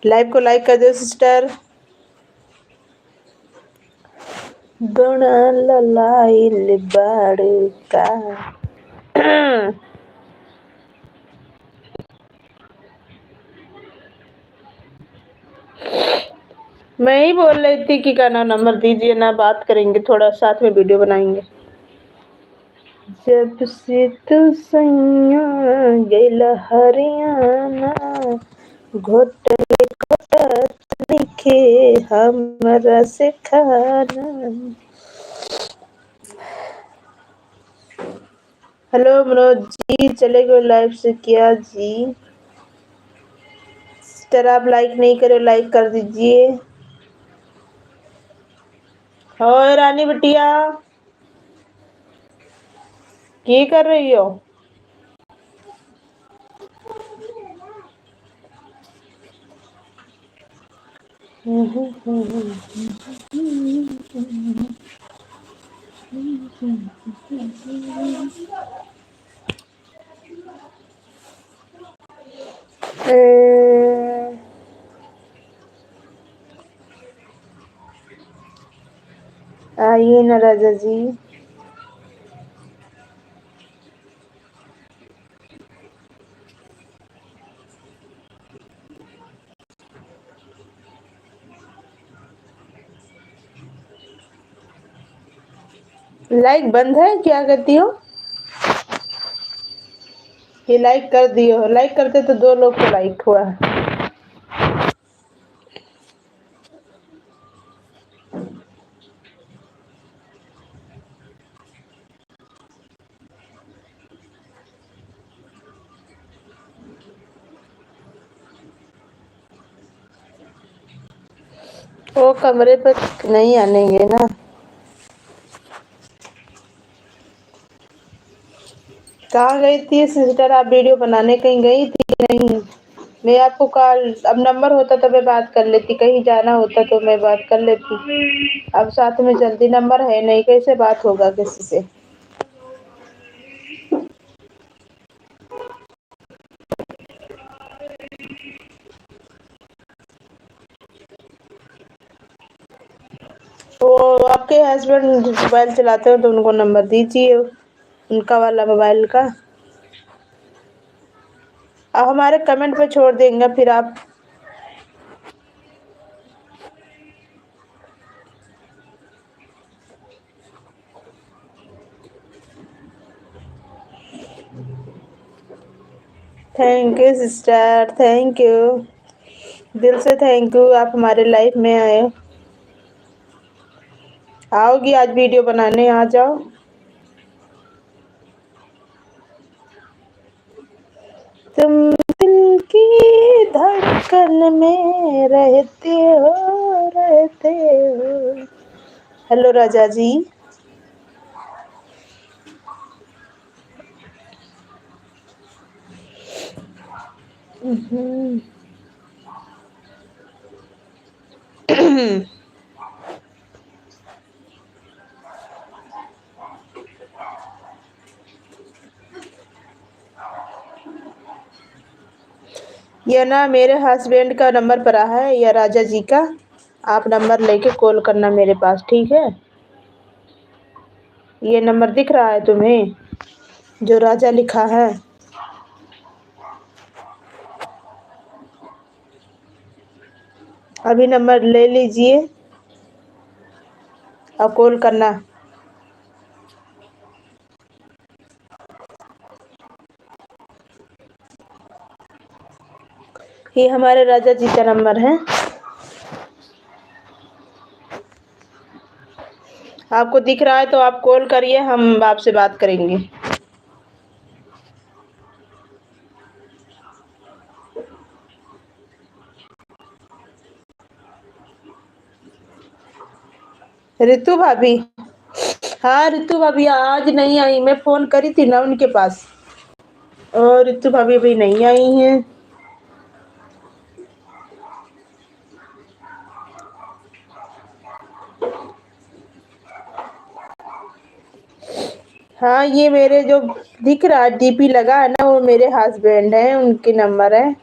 Live को like कर दो सिस्टर। गुण ललाइल बड़का। मैं ही बोल रही थी कि कहना नंबर दीजिए ना, बात करेंगे थोड़ा, साथ में वीडियो बनाएंगे। जब से तू सैया गेल हरियाणा, घोटले घोटत लिखे हमरा से खाना। हेलो मनोज जी, चले गए लाइव से क्या जी? सिस्टर आप लाइक नहीं करे, लाइक कर दीजिए। और रानी बिटिया क्या कर रही हो? आइए ना राजा जी। लाइक बंद है क्या करती हो? ये लाइक कर दियो, लाइक करते तो 2 लोग को लाइक हुआ है। वो कमरे पर नहीं आनेंगे ना। कहाँ गई थी सिस्टर आप? वीडियो बनाने कहीं गई थी कि नहीं? मैं आपको कॉल, अब नंबर होता तो मैं बात कर लेती, कहीं जाना होता तो मैं बात कर लेती। अब साथ में जल्दी नंबर है नहीं, कैसे बात होगा किसी से? वो आपके हस्बैंड मोबाइल चलाते हो तो उनको नंबर दीजिए, उनका वाला मोबाइल का। अब हमारे कमेंट पे छोड़ देंगे फिर आप। Thank you sister, thank you, दिल से थैंक यू, आप हमारे लाइफ में आए। आओगी आज वीडियो बनाने? आ जाओ। तुम दिल की धड़कन में रहते हो, रहते हो। हेलो राजा जी। ये ना मेरे हस्बैंड का नंबर पड़ा है या राजा जी का, आप नंबर लेके कॉल करना मेरे पास, ठीक है? ये नंबर दिख रहा है तुम्हें जो राजा लिखा है? अभी नंबर ले लीजिए और कॉल करना। ये हमारे राजा जी का नंबर है, आपको दिख रहा है तो आप कॉल करिए, हम आपसे बात करेंगे। ऋतु भाभी, हाँ ऋतु भाभी आज नहीं आई, मैं फोन करी थी ना उनके पास, और ऋतु भाभी अभी नहीं आई हैं। हाँ ये मेरे जो दिख रहा है डीपी लगा है ना, वो मेरे हस्बैंड है, उनके नंबर है।